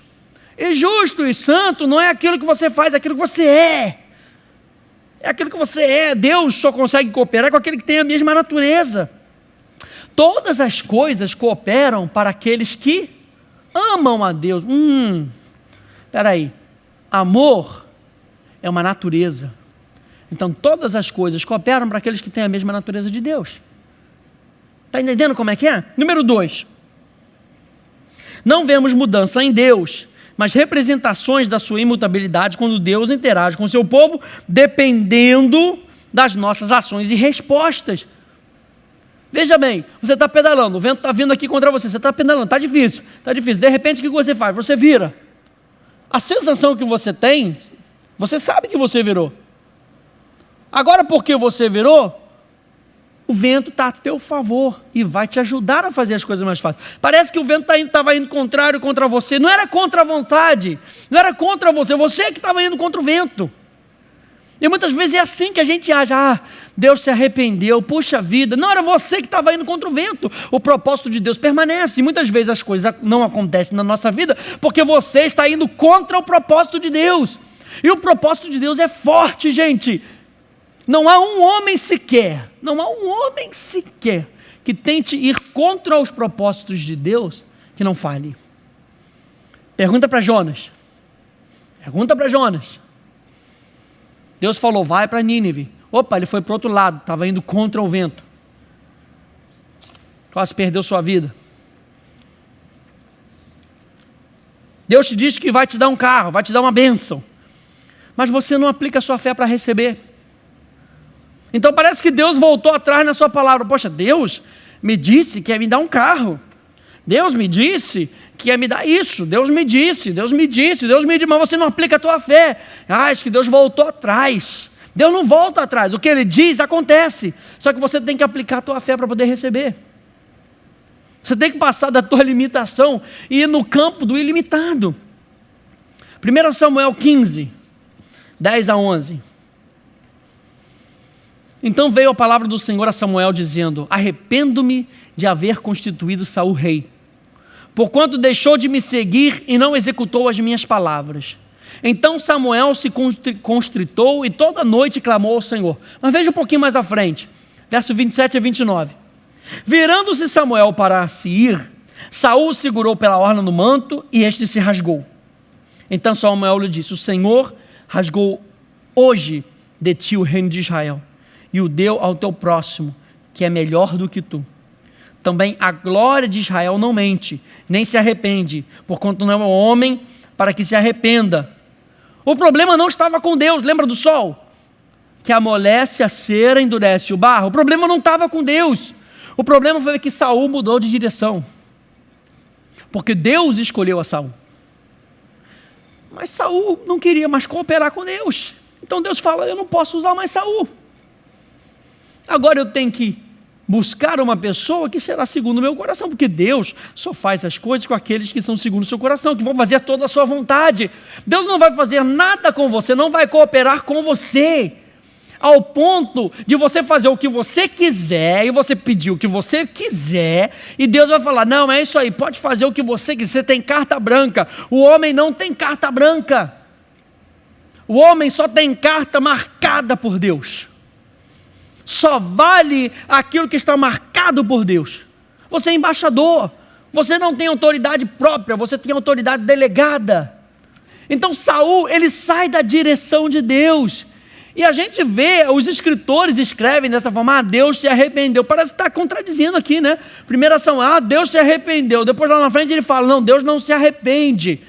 E justo e santo não é aquilo que você faz, é aquilo que você é. É aquilo que você é. Deus só consegue cooperar com aquele que tem a mesma natureza. Todas as coisas cooperam para aqueles que amam a Deus. Peraí, amor é uma natureza. Então todas as coisas cooperam para aqueles que têm a mesma natureza de Deus. Está entendendo como é que é? Número 2. Não vemos mudança em Deus, mas representações da sua imutabilidade quando Deus interage com o seu povo, dependendo das nossas ações e respostas. Veja bem, você está pedalando, o vento está vindo aqui contra você, você está pedalando, está difícil. De repente o que você faz? Você vira. A sensação que você tem, você sabe que você virou. Agora porque você virou, o vento está a teu favor e vai te ajudar a fazer as coisas mais fáceis. Parece que o vento estava indo contrário contra você, não era contra a vontade, não era contra você que estava indo contra o vento. E muitas vezes é assim que a gente age, Deus se arrependeu, puxa vida, não era você que estava indo contra o vento, o propósito de Deus permanece, e muitas vezes as coisas não acontecem na nossa vida, porque você está indo contra o propósito de Deus, e o propósito de Deus é forte, gente. Não há um homem sequer que tente ir contra os propósitos de Deus que não fale. Pergunta para Jonas. Deus falou, vai para Nínive. Opa, ele foi para o outro lado, estava indo contra o vento. Quase perdeu sua vida. Deus te diz que vai te dar um carro, vai te dar uma bênção, mas você não aplica a sua fé para receber. Então parece que Deus voltou atrás na sua palavra. Poxa, Deus me disse que ia me dar um carro. Deus me disse que ia me dar isso. Deus me disse, mas você não aplica a tua fé. Acho que Deus voltou atrás. Deus não volta atrás. O que Ele diz acontece. Só que você tem que aplicar a tua fé para poder receber. Você tem que passar da tua limitação e ir no campo do ilimitado. 1 Samuel 15, 10 a 11. Então veio a palavra do Senhor a Samuel dizendo, arrependo-me de haver constituído Saul rei, porquanto deixou de me seguir e não executou as minhas palavras. Então Samuel se constritou e toda noite clamou ao Senhor. Mas veja um pouquinho mais à frente, verso 27 a 29. Virando-se Samuel para se ir, Saul segurou pela orla no manto e este se rasgou. Então Samuel lhe disse, o Senhor rasgou hoje de ti o reino de Israel e o deu ao teu próximo, que é melhor do que tu. Também a glória de Israel não mente, nem se arrepende, porquanto não é homem para que se arrependa. O problema não estava com Deus, lembra do sol? Que amolece a cera, endurece o barro. O problema não estava com Deus. O problema foi que Saul mudou de direção, porque Deus escolheu a Saul. Mas Saul não queria mais cooperar com Deus. Então Deus fala, eu não posso usar mais Saul. Agora eu tenho que buscar uma pessoa que será segundo o meu coração, porque Deus só faz as coisas com aqueles que são segundo o seu coração, que vão fazer toda a sua vontade. Deus não vai fazer nada com você, não vai cooperar com você, ao ponto de você fazer o que você quiser, e você pedir o que você quiser, e Deus vai falar, não, é isso aí, pode fazer o que você quiser, você tem carta branca. O homem não tem carta branca, o homem só tem carta marcada por Deus. Só vale aquilo que está marcado por Deus. Você é embaixador, você não tem autoridade própria, você tem autoridade delegada. Então Saul, ele sai da direção de Deus, e a gente vê, os escritores escrevem dessa forma, Deus se arrependeu, parece que está contradizendo aqui, né? 1 Samuel, Deus se arrependeu, depois lá na frente ele fala, não, Deus não se arrepende.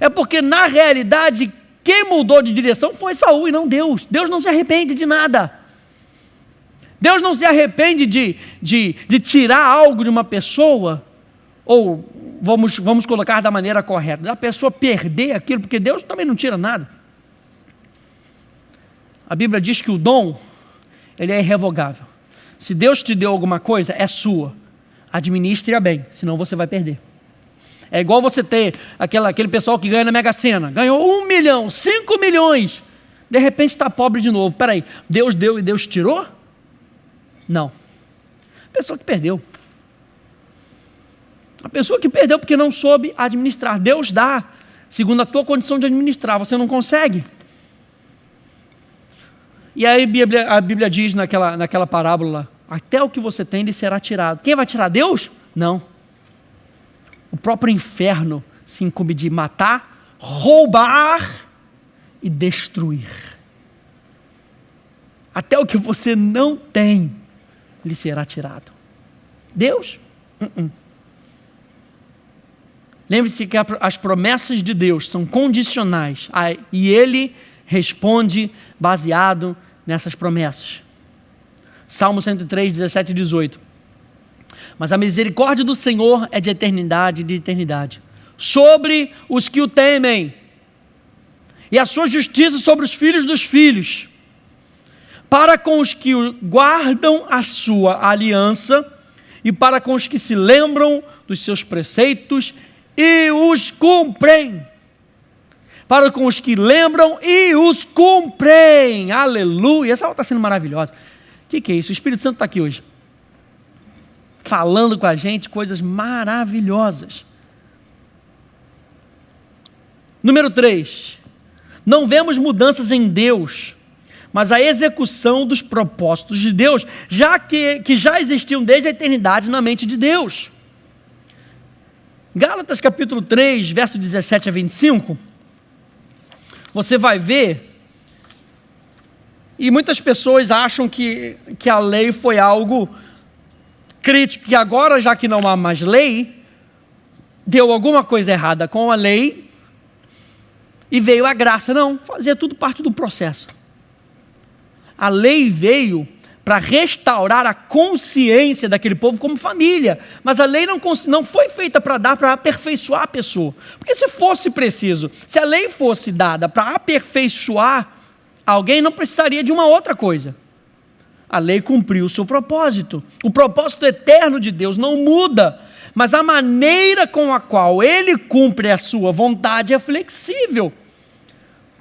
É porque na realidade, quem mudou de direção foi Saul e não Deus. Deus não se arrepende de nada. Deus não se arrepende de tirar algo de uma pessoa, ou vamos colocar da maneira correta, da pessoa perder aquilo, porque Deus também não tira nada. A Bíblia diz que o dom, ele é irrevogável. Se Deus te deu alguma coisa, é sua. Administre-a bem, senão você vai perder. É igual você ter aquele pessoal que ganha na Mega Sena, ganhou 1 milhão, 5 milhões, de repente está pobre de novo. Peraí, Deus deu e Deus tirou? Não. A pessoa que perdeu. A pessoa que perdeu porque não soube administrar. Deus dá, segundo a tua condição de administrar. Você não consegue. E aí a Bíblia diz naquela parábola, até o que você tem lhe será tirado. Quem vai tirar? Deus? Não. O próprio inferno se incumbe de matar, roubar e destruir. Até o que você não tem lhe será tirado. Deus? Lembre-se que as promessas de Deus são condicionais e Ele responde baseado nessas promessas. Salmo 103, 17 e 18. Mas a misericórdia do Senhor é de eternidade, sobre os que o temem, e a sua justiça sobre os filhos dos filhos, para com os que guardam a sua aliança, e para com os que se lembram dos seus preceitos e os cumprem. Para com os que lembram e os cumprem. Aleluia. Essa aula está sendo maravilhosa. O que é isso? O Espírito Santo está aqui hoje, falando com a gente coisas maravilhosas. Número 3. Não vemos mudanças em Deus, mas a execução dos propósitos de Deus, que já existiam desde a eternidade na mente de Deus. Gálatas capítulo 3, verso 17 a 25, você vai ver, e muitas pessoas acham que a lei foi algo crítico, que agora, já que não há mais lei, deu alguma coisa errada com a lei, e veio a graça. Não, fazia tudo parte do processo. A lei veio para restaurar a consciência daquele povo como família, mas a lei não foi feita para aperfeiçoar a pessoa, porque se fosse preciso, se a lei fosse dada para aperfeiçoar alguém, não precisaria de uma outra coisa. A lei cumpriu o seu propósito. O propósito eterno de Deus não muda, mas a maneira com a qual Ele cumpre a sua vontade é flexível.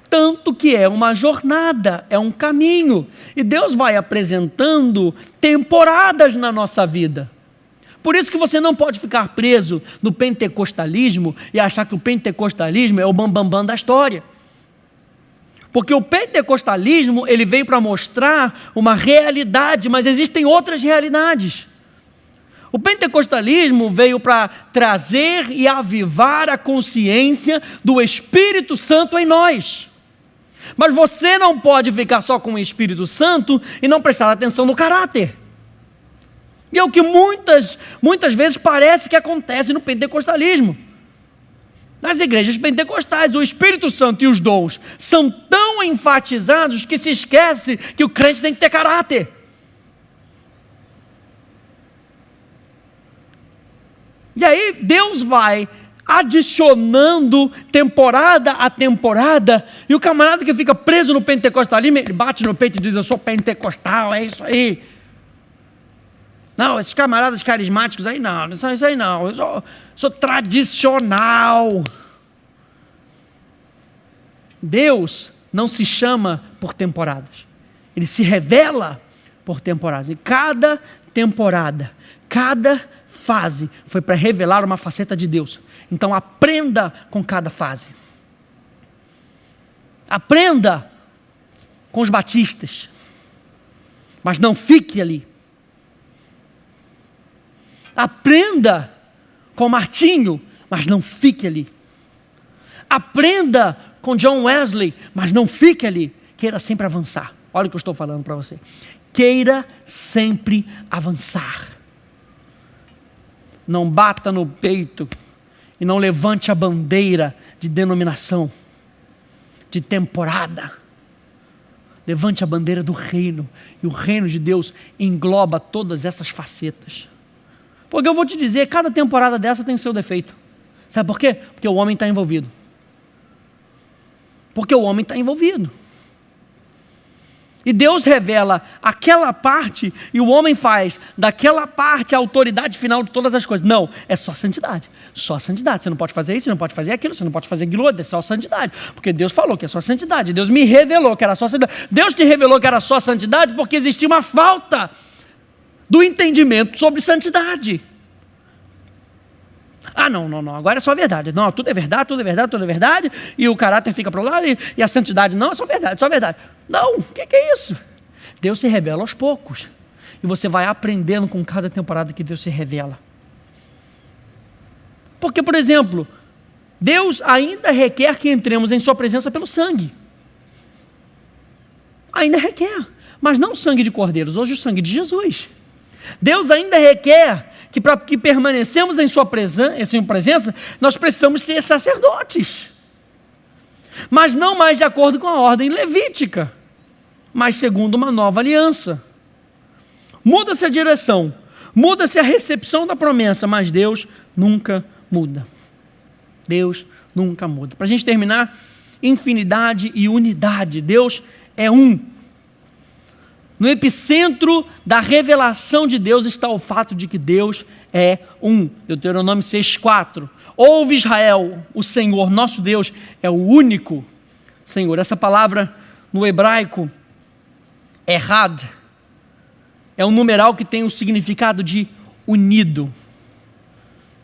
Tanto que é uma jornada, é um caminho. E Deus vai apresentando temporadas na nossa vida. Por isso que você não pode ficar preso no pentecostalismo e achar que o pentecostalismo é o bambambam da história. Porque o pentecostalismo, ele veio para mostrar uma realidade, mas existem outras realidades. O pentecostalismo veio para trazer e avivar a consciência do Espírito Santo em nós. Mas você não pode ficar só com o Espírito Santo e não prestar atenção no caráter. E é o que muitas vezes parece que acontece no pentecostalismo. Nas igrejas pentecostais, o Espírito Santo e os dons são tão enfatizados que se esquece que o crente tem que ter caráter. E aí Deus vai adicionando temporada a temporada, e o camarada que fica preso no pentecostalismo, ele bate no peito e diz: eu sou pentecostal, é isso aí. Não, esses camaradas carismáticos aí não, isso aí não, eu sou tradicional. Deus não se chama por temporadas, Ele se revela por temporadas, e cada temporada, cada fase foi para revelar uma faceta de Deus. Então aprenda com cada fase. Aprenda com os batistas, mas não fique ali. Aprenda com Martinho, mas não fique ali. Aprenda com John Wesley, mas não fique ali. Queira sempre avançar. Olha o que eu estou falando para você. Queira sempre avançar. Não bata no peito e não levante a bandeira de denominação, de temporada. Levante a bandeira do reino, e o reino de Deus engloba todas essas facetas. Porque eu vou te dizer, cada temporada dessa tem o seu defeito. Sabe por quê? Porque o homem está envolvido. Porque o homem está envolvido. E Deus revela aquela parte, e o homem faz daquela parte a autoridade final de todas as coisas. Não, é só santidade. Só santidade. Você não pode fazer isso, você não pode fazer aquilo, você não pode fazer aquilo outro, é só santidade. Porque Deus falou que é só santidade. Deus me revelou que era só santidade. Deus te revelou que era só santidade porque existia uma falta do entendimento sobre santidade. Ah, não, agora é só verdade. Não, tudo é verdade, tudo é verdade, tudo é verdade, e o caráter fica para o lado, e a santidade não, é só verdade, só verdade. Não, o que é isso? Deus se revela aos poucos, e você vai aprendendo com cada temporada que Deus se revela. Porque, por exemplo, Deus ainda requer que entremos em sua presença pelo sangue. Ainda requer, mas não o sangue de cordeiros, hoje o sangue de Jesus. Deus ainda requer que para que permanecemos em sua presença, nós precisamos ser sacerdotes. Mas não mais de acordo com a ordem levítica, mas segundo uma nova aliança. Muda-se a direção, muda-se a recepção da promessa, mas Deus nunca muda. Deus nunca muda. Para a gente terminar, infinidade e unidade. Deus é um. No epicentro da revelação de Deus está o fato de que Deus é um. Deuteronômio 6,4. Ouve Israel, o Senhor, nosso Deus, é o único Senhor. Essa palavra no hebraico, errad, é um numeral que tem o significado de unido.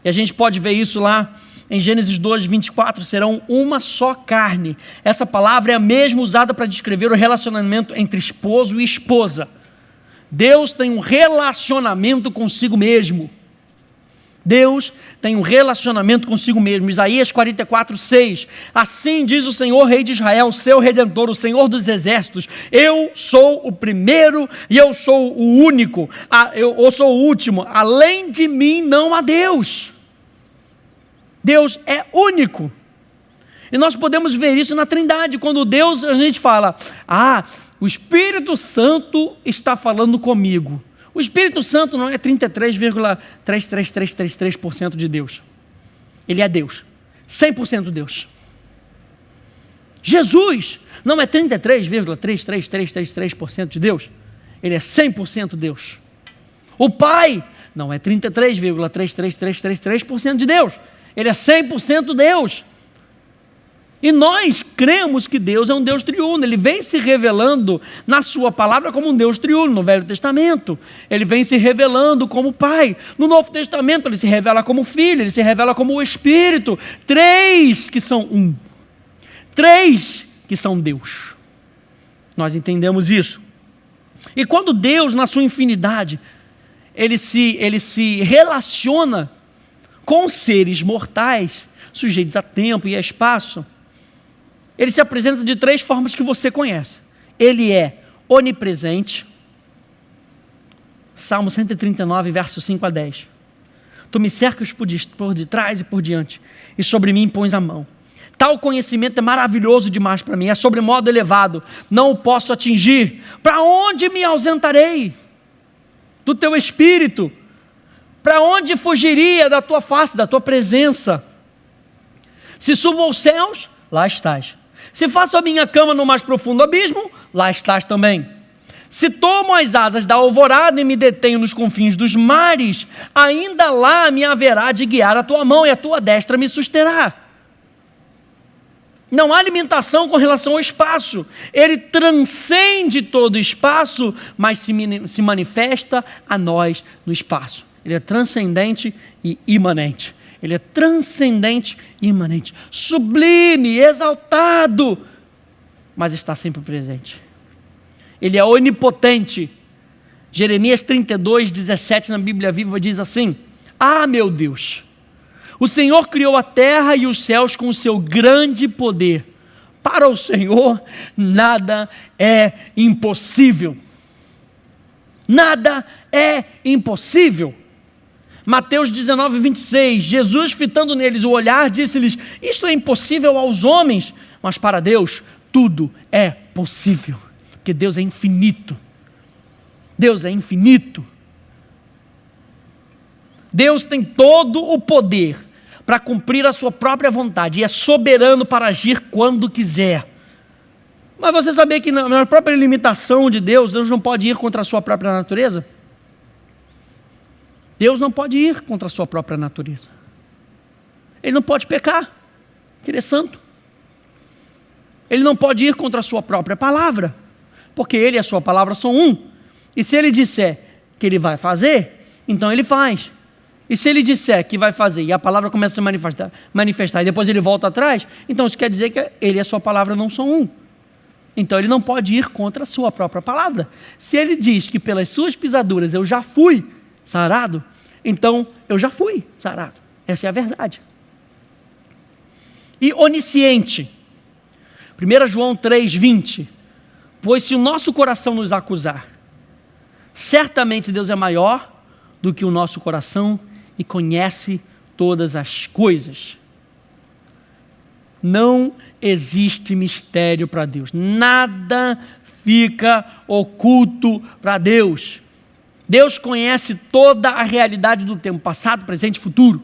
E a gente pode ver isso lá em Gênesis 2:24, serão uma só carne. Essa palavra é a mesma usada para descrever o relacionamento entre esposo e esposa. Deus tem um relacionamento consigo mesmo. Deus tem um relacionamento consigo mesmo. Isaías 44:6. Assim diz o Senhor, Rei de Israel, seu Redentor, o Senhor dos Exércitos: eu sou o primeiro e eu sou o único, eu sou o último, além de mim não há Deus. Deus é único. E nós podemos ver isso na Trindade, quando Deus, a gente fala, o Espírito Santo está falando comigo. O Espírito Santo não é 33,33333% de Deus. Ele é Deus, 100% Deus. Jesus não é 33,33333% de Deus. Ele é 100% Deus. O Pai não é 33,33333% de Deus. Ele é 100% Deus. E nós cremos que Deus é um Deus triuno. Ele vem se revelando na sua palavra como um Deus triuno. No Velho Testamento, ele vem se revelando como Pai. No Novo Testamento, ele se revela como Filho, ele se revela como o Espírito. 3 que são um. 3 que são Deus. Nós entendemos isso. E quando Deus, na sua infinidade, ele se relaciona com seres mortais, sujeitos a tempo e a espaço, ele se apresenta de 3 formas que você conhece. Ele é onipresente, Salmo 139, versos 5 a 10. Tu me cercas por detrás e por diante, e sobre mim pões a mão. Tal conhecimento é maravilhoso demais para mim, é sobremodo elevado, não o posso atingir. Para onde me ausentarei do teu espírito? Para onde fugiria da tua face, da tua presença? Se subo aos céus, lá estás. Se faço a minha cama no mais profundo abismo, lá estás também. Se tomo as asas da alvorada e me detenho nos confins dos mares, ainda lá me haverá de guiar a tua mão e a tua destra me susterá. Não há limitação com relação ao espaço. Ele transcende todo o espaço, mas se manifesta a nós no espaço. Ele é transcendente e imanente. Ele é transcendente e imanente. Sublime, exaltado, mas está sempre presente. Ele é onipotente. Jeremias 32:17 na Bíblia Viva diz assim: meu Deus, o Senhor criou a terra e os céus com o seu grande poder. Para o Senhor nada é impossível. Nada é impossível. Mateus 19:26, Jesus, fitando neles o olhar, disse-lhes: isto é impossível aos homens, mas para Deus tudo é possível, porque Deus é infinito. Deus é infinito. Deus tem todo o poder para cumprir a sua própria vontade e é soberano para agir quando quiser. Mas você sabia que na própria limitação de Deus, Deus não pode ir contra a sua própria natureza? Deus não pode ir contra a sua própria natureza. Ele não pode pecar, porque Ele é santo. Ele não pode ir contra a sua própria palavra, porque Ele e a sua palavra são um. E se Ele disser que Ele vai fazer, então Ele faz. E se Ele disser que vai fazer e a palavra começa a se manifestar e depois Ele volta atrás, então isso quer dizer que Ele e a sua palavra não são um. Então Ele não pode ir contra a sua própria palavra. Se Ele diz que pelas suas pisaduras eu já fui sarado, então eu já fui sarado. Essa é a verdade. E onisciente. 1 João 3:20. Pois se o nosso coração nos acusar, certamente Deus é maior do que o nosso coração e conhece todas as coisas. Não existe mistério para Deus. Nada fica oculto para Deus. Deus conhece toda a realidade do tempo, passado, presente e futuro.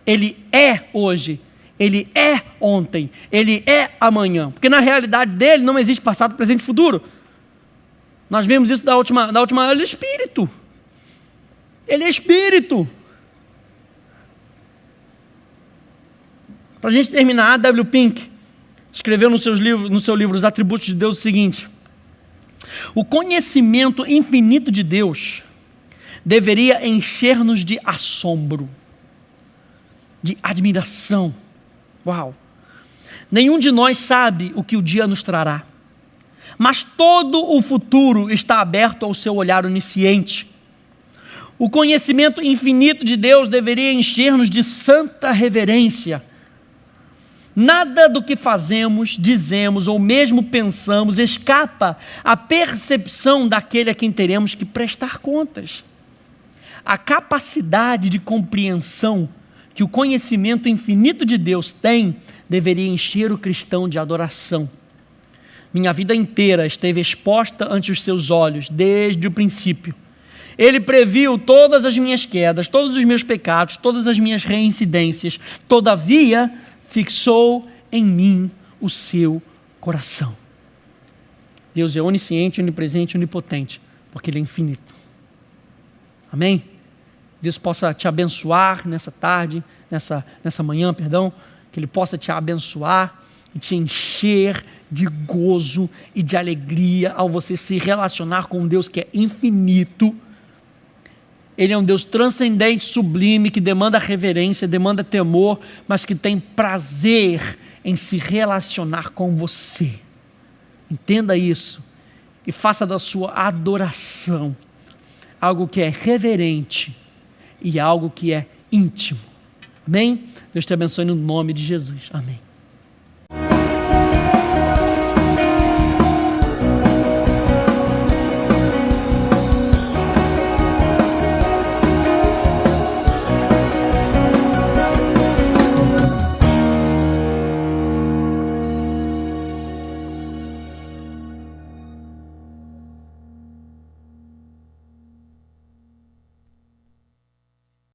Ele é hoje, Ele é ontem, Ele é amanhã. Porque na realidade dele não existe passado, presente e futuro. Nós vimos isso da última Ele é Espírito. Ele é Espírito. Para a gente terminar, A.W. Pink escreveu no seu livro Os Atributos de Deus o seguinte: o conhecimento infinito de Deus deveria encher-nos de assombro, de admiração. Uau! Nenhum de nós sabe o que o dia nos trará, mas todo o futuro está aberto ao seu olhar onisciente. O conhecimento infinito de Deus deveria encher-nos de santa reverência. Nada do que fazemos, dizemos ou mesmo pensamos escapa à percepção daquele a quem teremos que prestar contas. A capacidade de compreensão que o conhecimento infinito de Deus tem deveria encher o cristão de adoração. Minha vida inteira esteve exposta ante os seus olhos desde o princípio. Ele previu todas as minhas quedas, todos os meus pecados, todas as minhas reincidências. Todavia, fixou em mim o seu coração. Deus é onisciente, onipresente, onipotente, porque Ele é infinito. Amém? Deus possa te abençoar nessa tarde, nessa manhã, que Ele possa te abençoar e te encher de gozo e de alegria ao você se relacionar com um Deus que é infinito. Ele é um Deus transcendente, sublime, que demanda reverência, demanda temor, mas que tem prazer em se relacionar com você. Entenda isso e faça da sua adoração algo que é reverente e algo que é íntimo. Amém? Deus te abençoe no nome de Jesus. Amém.